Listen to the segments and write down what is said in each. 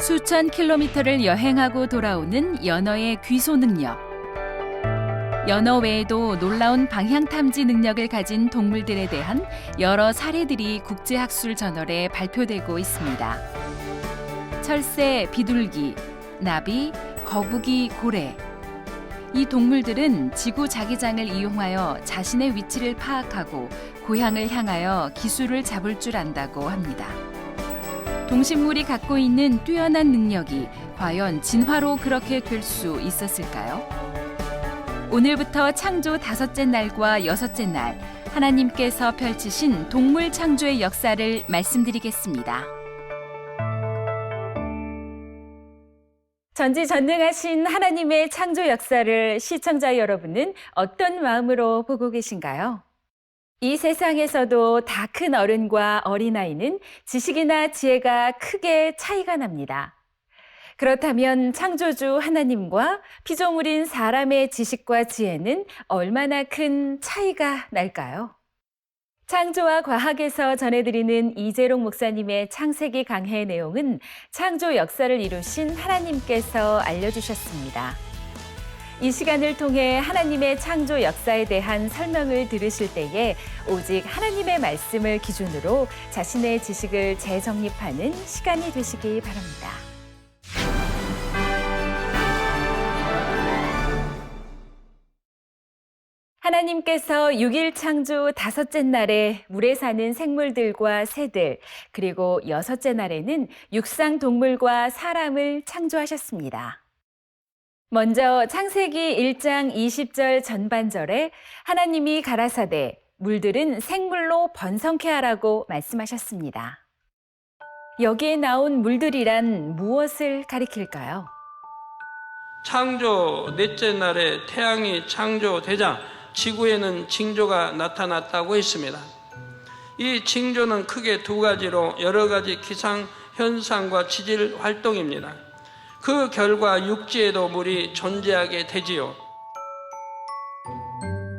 수천 킬로미터를 여행하고 돌아오는 연어의 귀소 능력. 연어 외에도 놀라운 방향 탐지 능력을 가진 동물들에 대한 여러 사례들이 국제학술 저널에 발표되고 있습니다. 철새, 비둘기, 나비, 거북이, 고래. 이 동물들은 지구 자기장을 이용하여 자신의 위치를 파악하고 고향을 향하여 기술을 잡을 줄 안다고 합니다. 동식물이 갖고 있는 뛰어난 능력이 과연 진화로 그렇게 될 수 있었을까요? 오늘부터 창조 5째 날과 6째 날, 하나님께서 펼치신 동물 창조의 역사를 말씀드리겠습니다. 전지전능하신 하나님의 창조 역사를 시청자 여러분은 어떤 마음으로 보고 계신가요? 이 세상에서도 다 큰 어른과 어린아이는 지식이나 지혜가 크게 차이가 납니다. 그렇다면 창조주 하나님과 피조물인 사람의 지식과 지혜는 얼마나 큰 차이가 날까요? 창조와 과학에서 전해드리는 이재롱 목사님의 창세기 강해의 내용은 창조 역사를 이루신 하나님께서 알려주셨습니다. 이 시간을 통해 하나님의 창조 역사에 대한 설명을 들으실 때에 오직 하나님의 말씀을 기준으로 자신의 지식을 재정립하는 시간이 되시기 바랍니다. 하나님께서 6일 창조 5째 날에 물에 사는 생물들과 새들, 그리고 6째 날에는 육상 동물과 사람을 창조하셨습니다. 먼저 창세기 1장 20절 전반절에 하나님이 가라사대 물들은 생물로 번성케 하라고 말씀하셨습니다. 여기에 나온 물들이란 무엇을 가리킬까요? 창조 넷째 날에 태양이 창조되자 지구에는 징조가 나타났다고 했습니다. 이 징조는 크게 두 가지로 여러 가지 기상 현상과 지질 활동입니다. 그 결과 육지에도 물이 존재하게 되지요.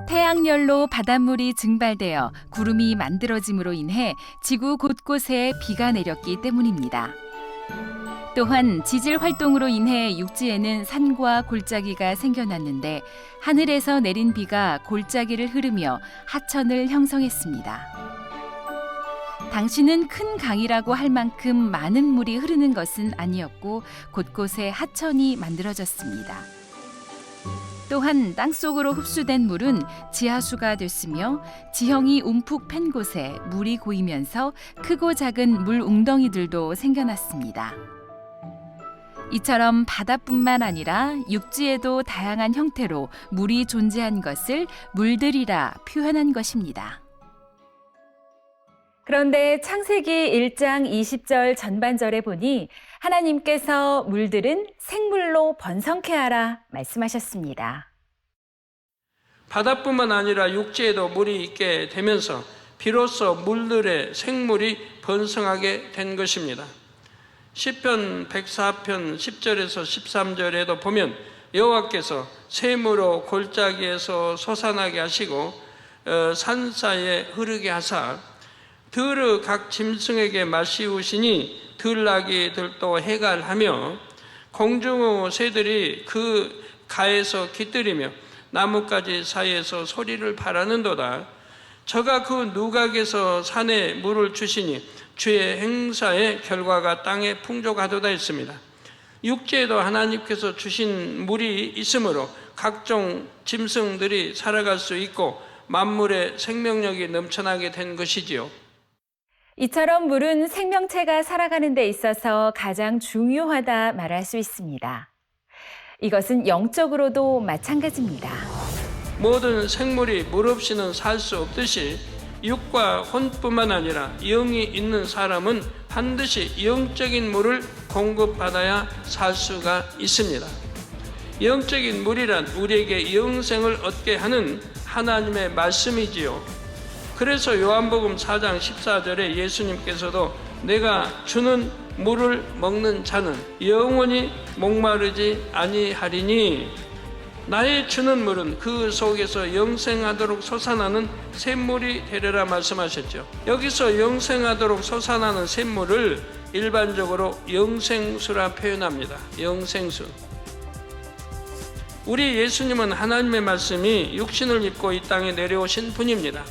태양열로 바닷물이 증발되어 구름이 만들어짐으로 인해 지구 곳곳에 비가 내렸기 때문입니다. 또한 지질 활동으로 인해 육지에는 산과 골짜기가 생겨났는데 하늘에서 내린 비가 골짜기를 흐르며 하천을 형성했습니다. 당시는 큰 강이라고 할 만큼 많은 물이 흐르는 것은 아니었고 곳곳에 하천이 만들어졌습니다. 또한 땅속으로 흡수된 물은 지하수가 됐으며 지형이 움푹 팬 곳에 물이 고이면서 크고 작은 물 웅덩이들도 생겨났습니다. 이처럼 바다뿐만 아니라 육지에도 다양한 형태로 물이 존재한 것을 물들이라 표현한 것입니다. 그런데 창세기 1장 20절 전반절에 보니 하나님께서 물들은 생물로 번성케 하라 말씀하셨습니다. 바다뿐만 아니라 육지에도 물이 있게 되면서 비로소 물들의 생물이 번성하게 된 것입니다. 시편 104편 10절에서 13절에도 보면 여호와께서 샘으로 골짜기에서 솟아나게 하시고 산 사이에 흐르게 하사 들의 각 짐승에게 마시우시니 들나귀 들도 해갈하며 공중의 새들이 그 가에서 깃들이며 나뭇가지 사이에서 소리를 바라는도다. 저가 그 누각에서 산에 물을 주시니 주의 행사의 결과가 땅에 풍족하도다 했습니다. 육지에도 하나님께서 주신 물이 있으므로 각종 짐승들이 살아갈 수 있고 만물의 생명력이 넘쳐나게 된 것이지요. 이처럼 물은 생명체가 살아가는 데 있어서 가장 중요하다 말할 수 있습니다. 이것은 영적으로도 마찬가지입니다. 모든 생물이 물 없이는 살 수 없듯이 육과 혼뿐만 아니라 영이 있는 사람은 반드시 영적인 물을 공급받아야 살 수가 있습니다. 영적인 물이란 우리에게 영생을 얻게 하는 하나님의 말씀이지요. 그래서 요한복음 4장 14절에 예수님께서도 내가 주는 물을 먹는 자는 영원히 목마르지 아니하리니 나의 주는 물은 그 속에서 영생하도록 솟아나는 샘물이 되리라 말씀하셨죠. 여기서 영생하도록 솟아나는 샘물을 일반적으로 영생수라 표현합니다. 영생수. 우리 예수님은 하나님의 말씀이 육신을 입고 이 땅에 내려오신 분입니다.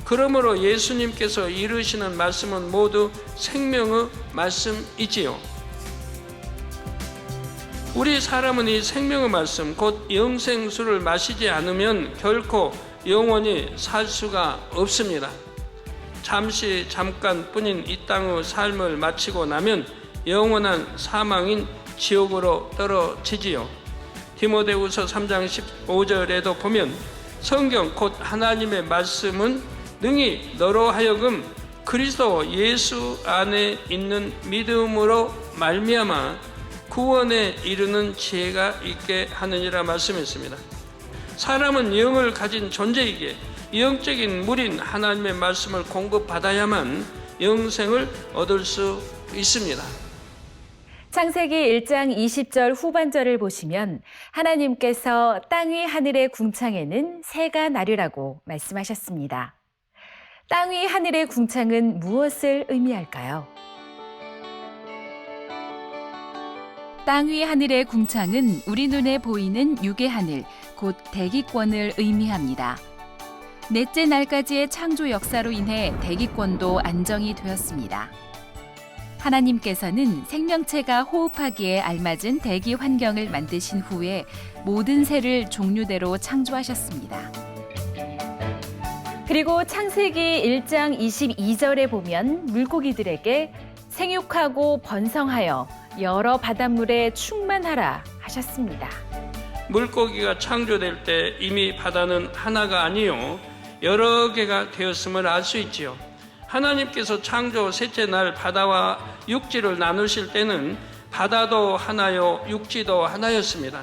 그러므로 예수님께서 이루시는 말씀은 모두 생명의 말씀이지요. 우리 사람은 이 생명의 말씀, 곧 영생수를 마시지 않으면 결코 영원히 살 수가 없습니다. 잠깐뿐인 이 땅의 삶을 마치고 나면 영원한 사망인 지옥으로 떨어지지요. 디모데후서 3장 15절에도 보면 성경 곧 하나님의 말씀은 능히 너로 하여금 그리스도 예수 안에 있는 믿음으로 말미암아 구원에 이르는 지혜가 있게 하느니라 말씀했습니다. 사람은 영을 가진 존재이기에 영적인 물인 하나님의 말씀을 공급받아야만 영생을 얻을 수 있습니다. 창세기 1장 20절 후반절을 보시면 하나님께서 땅 위 하늘의 궁창에는 새가 나리라고 말씀하셨습니다. 땅 위 하늘의 궁창은 무엇을 의미할까요? 땅 위 하늘의 궁창은 우리 눈에 보이는 육의 하늘, 곧 대기권을 의미합니다. 넷째 날까지의 창조 역사로 인해 대기권도 안정이 되었습니다. 하나님께서는 생명체가 호흡하기에 알맞은 대기 환경을 만드신 후에 모든 새를 종류대로 창조하셨습니다. 그리고 창세기 1장 22절에 보면 물고기들에게 생육하고 번성하여 여러 바닷물에 충만하라 하셨습니다. 물고기가 창조될 때 이미 바다는 하나가 아니요 여러 개가 되었음을 알 수 있지요. 하나님께서 창조 셋째 날 바다와 육지를 나누실 때는 바다도 하나요 육지도 하나였습니다.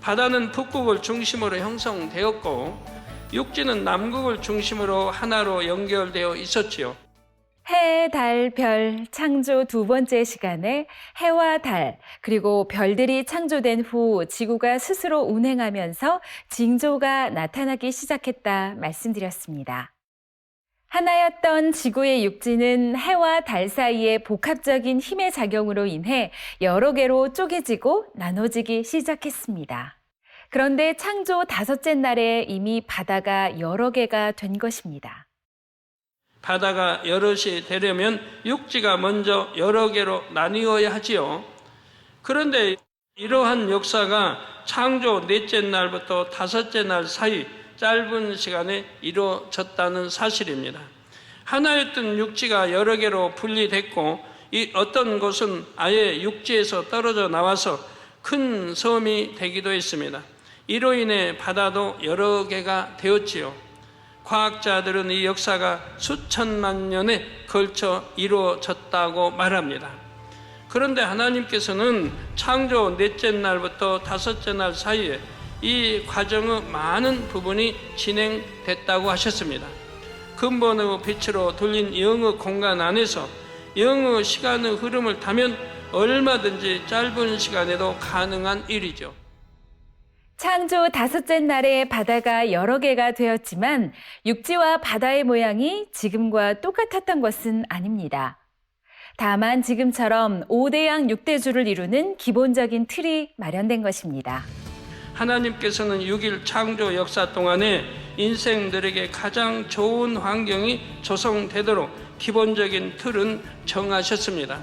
바다는 북극을 중심으로 형성되었고 육지는 남극을 중심으로 하나로 연결되어 있었지요. 해, 달, 별 창조 두 번째 시간에 해와 달 그리고 별들이 창조된 후 지구가 스스로 운행하면서 징조가 나타나기 시작했다 말씀드렸습니다. 하나였던 지구의 육지는 해와 달 사이의 복합적인 힘의 작용으로 인해 여러 개로 쪼개지고 나눠지기 시작했습니다. 그런데 창조 다섯째 날에 이미 바다가 여러 개가 된 것입니다. 바다가 여럿이 되려면 육지가 먼저 여러 개로 나뉘어야 하지요. 그런데 이러한 역사가 창조 넷째 날부터 다섯째 날 사이 짧은 시간에 이루어졌다는 사실입니다. 하나였던 육지가 여러 개로 분리됐고 이 어떤 곳은 아예 육지에서 떨어져 나와서 큰 섬이 되기도 했습니다. 이로 인해 바다도 여러 개가 되었지요. 과학자들은 이 역사가 수천만 년에 걸쳐 이루어졌다고 말합니다. 그런데 하나님께서는 창조 넷째 날부터 다섯째 날 사이에 이 과정의 많은 부분이 진행됐다고 하셨습니다. 근본의 빛으로 돌린 영의 공간 안에서 영의 시간의 흐름을 타면 얼마든지 짧은 시간에도 가능한 일이죠. 창조 다섯째 날에 바다가 여러 개가 되었지만 육지와 바다의 모양이 지금과 똑같았던 것은 아닙니다. 다만 지금처럼 5대양 6대주를 이루는 기본적인 틀이 마련된 것입니다. 하나님께서는 6일 창조 역사 동안에 인생들에게 가장 좋은 환경이 조성되도록 기본적인 틀은 정하셨습니다.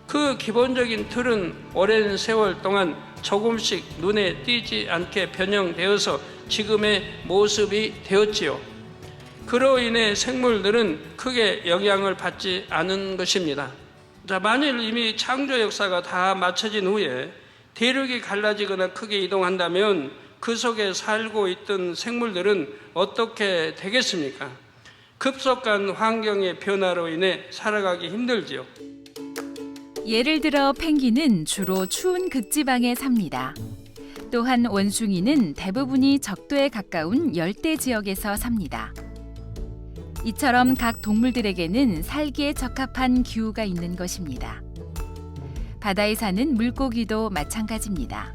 그 기본적인 틀은 오랜 세월 동안 조금씩 눈에 띄지 않게 변형되어서 지금의 모습이 되었지요. 그로 인해 생물들은 크게 영향을 받지 않은 것입니다. 자, 만일 이미 창조 역사가 다 마쳐진 후에 대륙이 갈라지거나 크게 이동한다면 그 속에 살고 있던 생물들은 어떻게 되겠습니까? 급속한 환경의 변화로 인해 살아가기 힘들지요. 예를 들어 펭귄은 주로 추운 극지방에 삽니다. 또한 원숭이는 대부분이 적도에 가까운 열대 지역에서 삽니다. 이처럼 각 동물들에게는 살기에 적합한 기후가 있는 것입니다. 바다에 사는 물고기도 마찬가지입니다.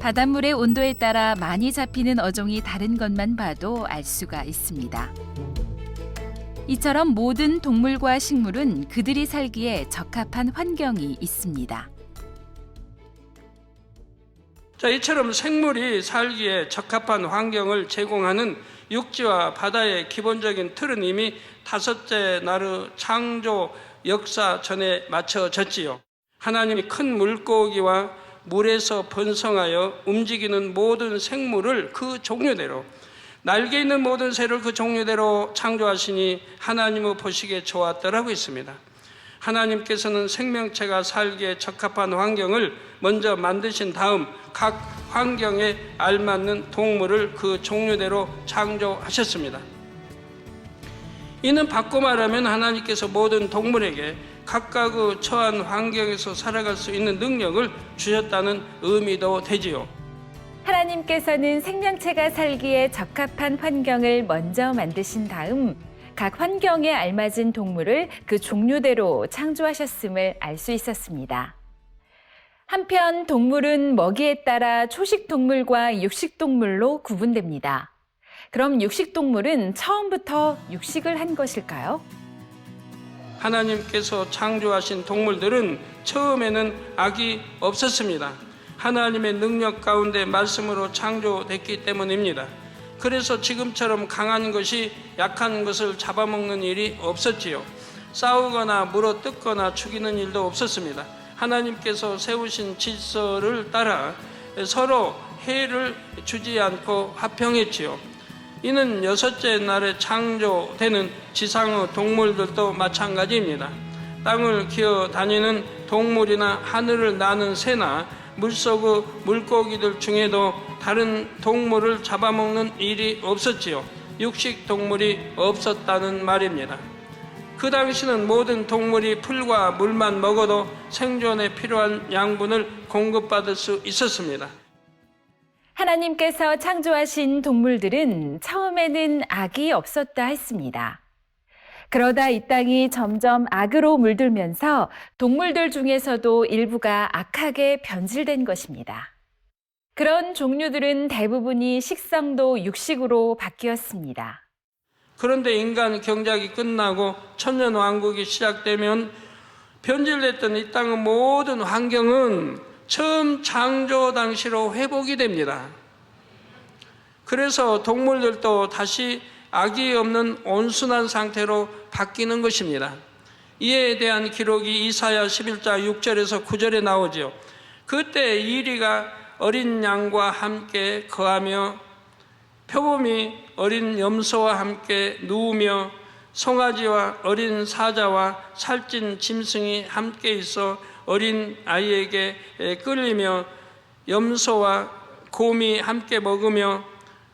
바닷물의 온도에 따라 많이 잡히는 어종이 다른 것만 봐도 알 수가 있습니다. 이처럼 모든 동물과 식물은 그들이 살기에 적합한 환경이 있습니다. 자, 이처럼 생물이 살기에 적합한 환경을 제공하는 육지와 바다의 기본적인 틀은 이미 다섯째 나르 창조 역사 전에 맞춰졌지요. 하나님이 큰 물고기와 물에서 번성하여 움직이는 모든 생물을 그 종류대로, 날개 있는 모든 새를 그 종류대로 창조하시니 하나님의 보시기에 좋았더라고 했습니다. 하나님께서는 생명체가 살기에 적합한 환경을 먼저 만드신 다음 각 환경에 알맞는 동물을 그 종류대로 창조하셨습니다. 이는 바꿔 말하면 하나님께서 모든 동물에게 각각의 처한 환경에서 살아갈 수 있는 능력을 주셨다는 의미도 되지요. 하나님께서는 생명체가 살기에 적합한 환경을 먼저 만드신 다음 각 환경에 알맞은 동물을 그 종류대로 창조하셨음을 알 수 있었습니다. 한편 동물은 먹이에 따라 초식동물과 육식동물로 구분됩니다. 그럼 육식동물은 처음부터 육식을 한 것일까요? 하나님께서 창조하신 동물들은 처음에는 악이 없었습니다. 하나님의 능력 가운데 말씀으로 창조됐기 때문입니다. 그래서 지금처럼 강한 것이 약한 것을 잡아먹는 일이 없었지요. 싸우거나 물어뜯거나 죽이는 일도 없었습니다. 하나님께서 세우신 질서를 따라 서로 해를 주지 않고 화평했지요. 이는 여섯째 날에 창조되는 지상의 동물들도 마찬가지입니다. 땅을 기어 다니는 동물이나 하늘을 나는 새나 물속의 물고기들 중에도 다른 동물을 잡아먹는 일이 없었지요. 육식 동물이 없었다는 말입니다. 그 당시는 모든 동물이 풀과 물만 먹어도 생존에 필요한 양분을 공급받을 수 있었습니다. 하나님께서 창조하신 동물들은 처음에는 악이 없었다 했습니다. 그러다 이 땅이 점점 악으로 물들면서 동물들 중에서도 일부가 악하게 변질된 것입니다. 그런 종류들은 대부분이 식성도 육식으로 바뀌었습니다. 그런데 인간 경작이 끝나고 천년왕국이 시작되면 변질됐던 이 땅의 모든 환경은 처음 창조 당시로 회복이 됩니다. 그래서 동물들도 다시 악이 없는 온순한 상태로 바뀌는 것입니다. 이에 대한 기록이 이사야 11장 6절에서 9절에 나오죠. 그때 이리가 어린 양과 함께 거하며 표범이 어린 염소와 함께 누우며 송아지와 어린 사자와 살찐 짐승이 함께 있어 어린 아이에게 끌리며 염소와 곰이 함께 먹으며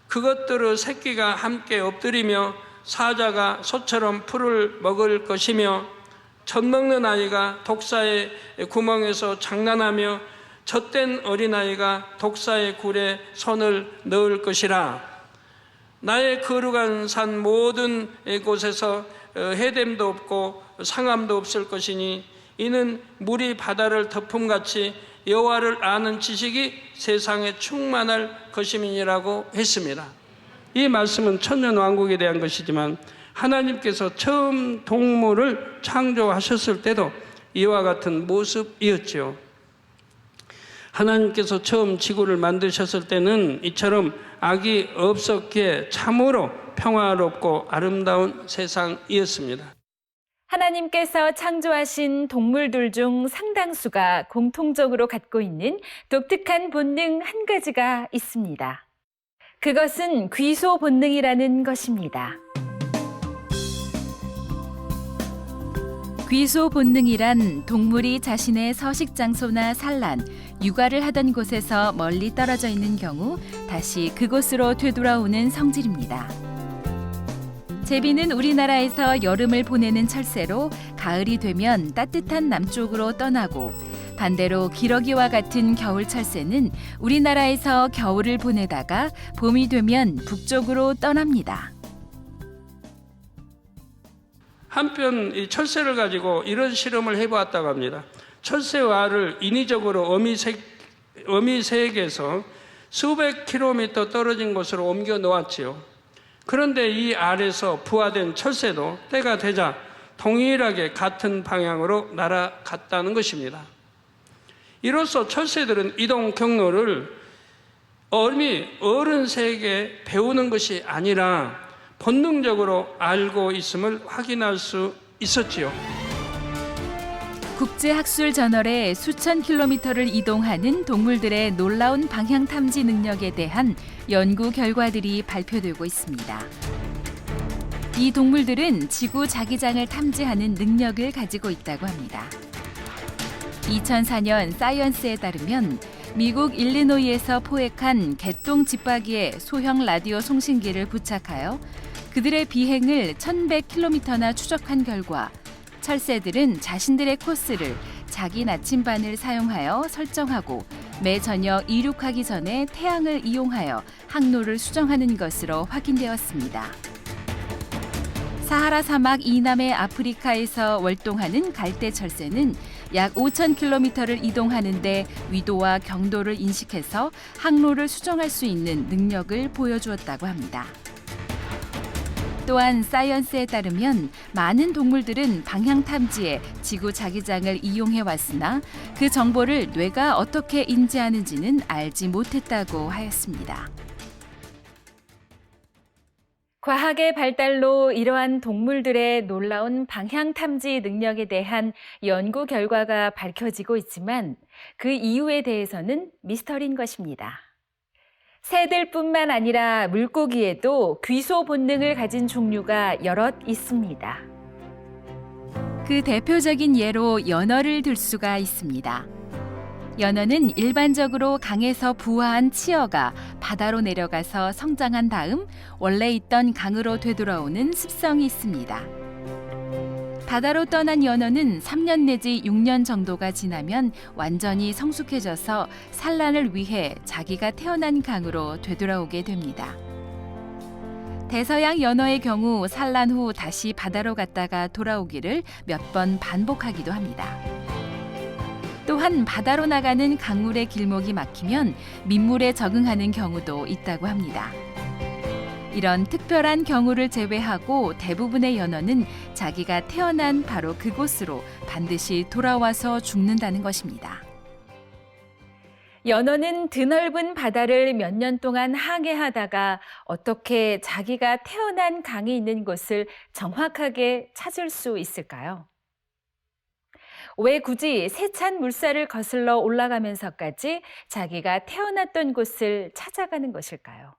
그것들의 새끼가 함께 엎드리며 사자가 소처럼 풀을 먹을 것이며 젖먹는 아이가 독사의 구멍에서 장난하며 젖된 어린아이가 독사의 굴에 손을 넣을 것이라. 나의 거룩한 산 모든 곳에서 해됨도 없고 상함도 없을 것이니 이는 물이 바다를 덮음같이 여호와를 아는 지식이 세상에 충만할 것임이라고 했습니다. 이 말씀은 천년왕국에 대한 것이지만 하나님께서 처음 동물을 창조하셨을 때도 이와 같은 모습이었죠. 하나님께서 처음 지구를 만드셨을 때는 이처럼 악이 없었기에 참으로 평화롭고 아름다운 세상이었습니다. 하나님께서 창조하신 동물들 중 상당수가 공통적으로 갖고 있는 독특한 본능 한 가지가 있습니다. 그것은 귀소 본능이라는 것입니다. 귀소 본능이란 동물이 자신의 서식 장소나 산란, 육아를 하던 곳에서 멀리 떨어져 있는 경우 다시 그곳으로 되돌아오는 성질입니다. 제비는 우리나라에서 여름을 보내는 철새로 가을이 되면 따뜻한 남쪽으로 떠나고 반대로 기러기와 같은 겨울 철새는 우리나라에서 겨울을 보내다가 봄이 되면 북쪽으로 떠납니다. 한편 이 철새를 가지고 이런 실험을 해보았다고 합니다. 철새의 알을 인위적으로 어미새에게서 수백 킬로미터 떨어진 곳으로 옮겨 놓았지요. 그런데 이 알에서 부화된 철새도 때가 되자 동일하게 같은 방향으로 날아갔다는 것입니다. 이로써 철새들은 이동 경로를 어른 세계에 배우는 것이 아니라 본능적으로 알고 있음을 확인할 수 있었지요. 국제학술 저널에 수천 킬로미터를 이동하는 동물들의 놀라운 방향 탐지 능력에 대한 연구 결과들이 발표되고 있습니다. 이 동물들은 지구 자기장을 탐지하는 능력을 가지고 있다고 합니다. 2004년 사이언스에 따르면 미국 일리노이에서 포획한 개똥 집바퀴에 소형 라디오 송신기를 부착하여 그들의 비행을 1100km나 추적한 결과 철새들은 자신들의 코스를 자기 나침반을 사용하여 설정하고 매 저녁 이륙하기 전에 태양을 이용하여 항로를 수정하는 것으로 확인되었습니다. 사하라 사막 이남의 아프리카에서 월동하는 갈대 철새는 약 5,000km를 이동하는데 위도와 경도를 인식해서 항로를 수정할 수 있는 능력을 보여주었다고 합니다. 또한 사이언스에 따르면 많은 동물들은 방향 탐지에 지구 자기장을 이용해 왔으나 그 정보를 뇌가 어떻게 인지하는지는 알지 못했다고 하였습니다. 과학의 발달로 이러한 동물들의 놀라운 방향 탐지 능력에 대한 연구 결과가 밝혀지고 있지만 그 이유에 대해서는 미스터리인 것입니다. 새들뿐만 아니라 물고기에도 귀소 본능을 가진 종류가 여럿 있습니다. 그 대표적인 예로 연어를 들 수가 있습니다. 연어는 일반적으로 강에서 부화한 치어가 바다로 내려가서 성장한 다음 원래 있던 강으로 되돌아오는 습성이 있습니다. 바다로 떠난 연어는 3년 내지 6년 정도가 지나면 완전히 성숙해져서 산란을 위해 자기가 태어난 강으로 되돌아오게 됩니다. 대서양 연어의 경우 산란 후 다시 바다로 갔다가 돌아오기를 몇 번 반복하기도 합니다. 또한 바다로 나가는 강물의 길목이 막히면 민물에 적응하는 경우도 있다고 합니다. 이런 특별한 경우를 제외하고 대부분의 연어는 자기가 태어난 바로 그곳으로 반드시 돌아와서 죽는다는 것입니다. 연어는 드넓은 바다를 몇 년 동안 항해하다가 어떻게 자기가 태어난 강이 있는 곳을 정확하게 찾을 수 있을까요? 왜 굳이 세찬 물살을 거슬러 올라가면서까지 자기가 태어났던 곳을 찾아가는 것일까요?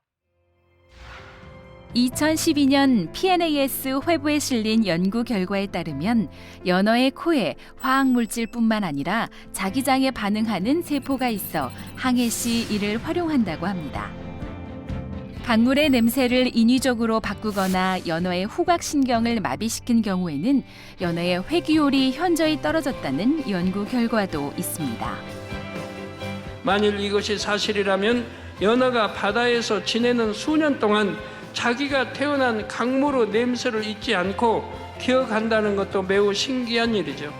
2012년 PNAS 회부에 실린 연구 결과에 따르면 연어의 코에 화학물질뿐만 아니라 자기장에 반응하는 세포가 있어 항해 시 이를 활용한다고 합니다. 강물의 냄새를 인위적으로 바꾸거나 연어의 후각신경을 마비시킨 경우에는 연어의 회귀율이 현저히 떨어졌다는 연구 결과도 있습니다. 만일 이것이 사실이라면 연어가 바다에서 지내는 수년 동안 자기가 태어난 강물의 냄새를 잊지 않고 기억한다는 것도 매우 신기한 일이죠.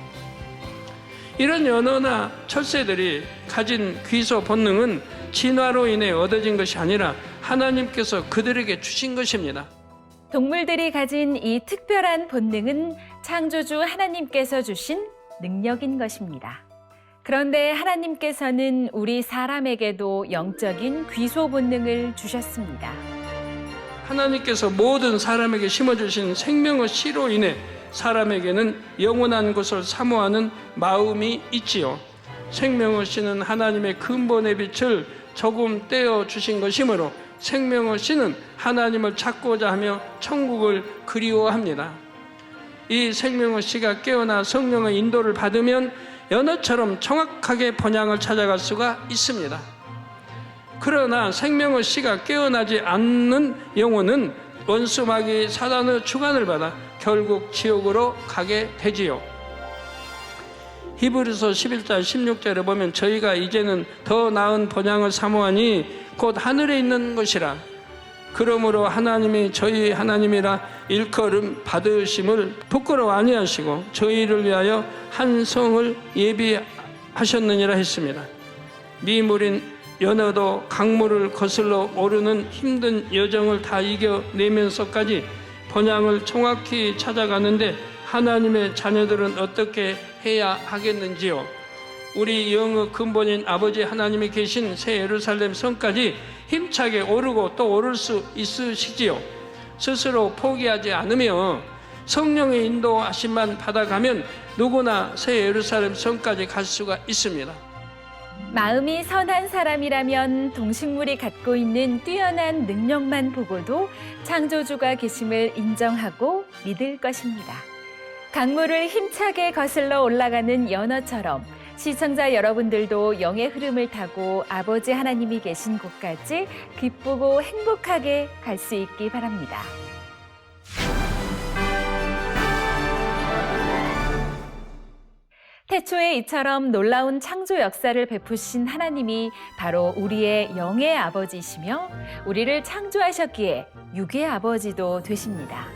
이런 연어나 철새들이 가진 귀소 본능은 진화로 인해 얻어진 것이 아니라 하나님께서 그들에게 주신 것입니다. 동물들이 가진 이 특별한 본능은 창조주 하나님께서 주신 능력인 것입니다. 그런데 하나님께서는 우리 사람에게도 영적인 귀소 본능을 주셨습니다. 하나님께서 모든 사람에게 심어주신 생명의 씨로 인해 사람에게는 영원한 것을 사모하는 마음이 있지요. 생명의 씨는 하나님의 근본의 빛을 조금 떼어 주신 것이므로 생명의 씨는 하나님을 찾고자 하며 천국을 그리워합니다. 이 생명의 씨가 깨어나 성령의 인도를 받으면 연어처럼 정확하게 본향을 찾아갈 수가 있습니다. 그러나 생명의 씨가 깨어나지 않는 영혼은 원수 마귀 사단의 주관을 받아 결국 지옥으로 가게 되지요. 히브리서 11장 16절에 보면 저희가 이제는 더 나은 본향을 사모하니 곧 하늘에 있는 것이라. 그러므로 하나님이 저희 하나님이라 일컬음 받으심을 부끄러워 아니하시고 저희를 위하여 한 성을 예비하셨느니라 했습니다. 미물인 연어도 강물을 거슬러 오르는 힘든 여정을 다 이겨내면서까지 번향을 정확히 찾아가는데 하나님의 자녀들은 어떻게 해야 하겠는지요? 우리 영의 근본인 아버지 하나님이 계신 새 예루살렘 성까지 힘차게 오르고 또 오를 수 있으시지요. 스스로 포기하지 않으며 성령의 인도하심만 받아가면 누구나 새 예루살렘 성까지 갈 수가 있습니다. 마음이 선한 사람이라면 동식물이 갖고 있는 뛰어난 능력만 보고도 창조주가 계심을 인정하고 믿을 것입니다. 강물을 힘차게 거슬러 올라가는 연어처럼 시청자 여러분들도 영의 흐름을 타고 아버지 하나님이 계신 곳까지 기쁘고 행복하게 갈 수 있기 바랍니다. 태초에 이처럼 놀라운 창조 역사를 베푸신 하나님이 바로 우리의 영의 아버지이시며 우리를 창조하셨기에 육의 아버지도 되십니다.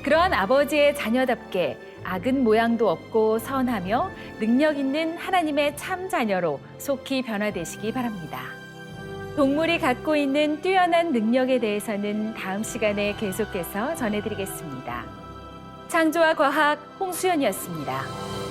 그러한 아버지의 자녀답게 악은 모양도 없고 선하며 능력 있는 하나님의 참 자녀로 속히 변화되시기 바랍니다. 동물이 갖고 있는 뛰어난 능력에 대해서는 다음 시간에 계속해서 전해드리겠습니다. 창조와 과학 홍수연이었습니다.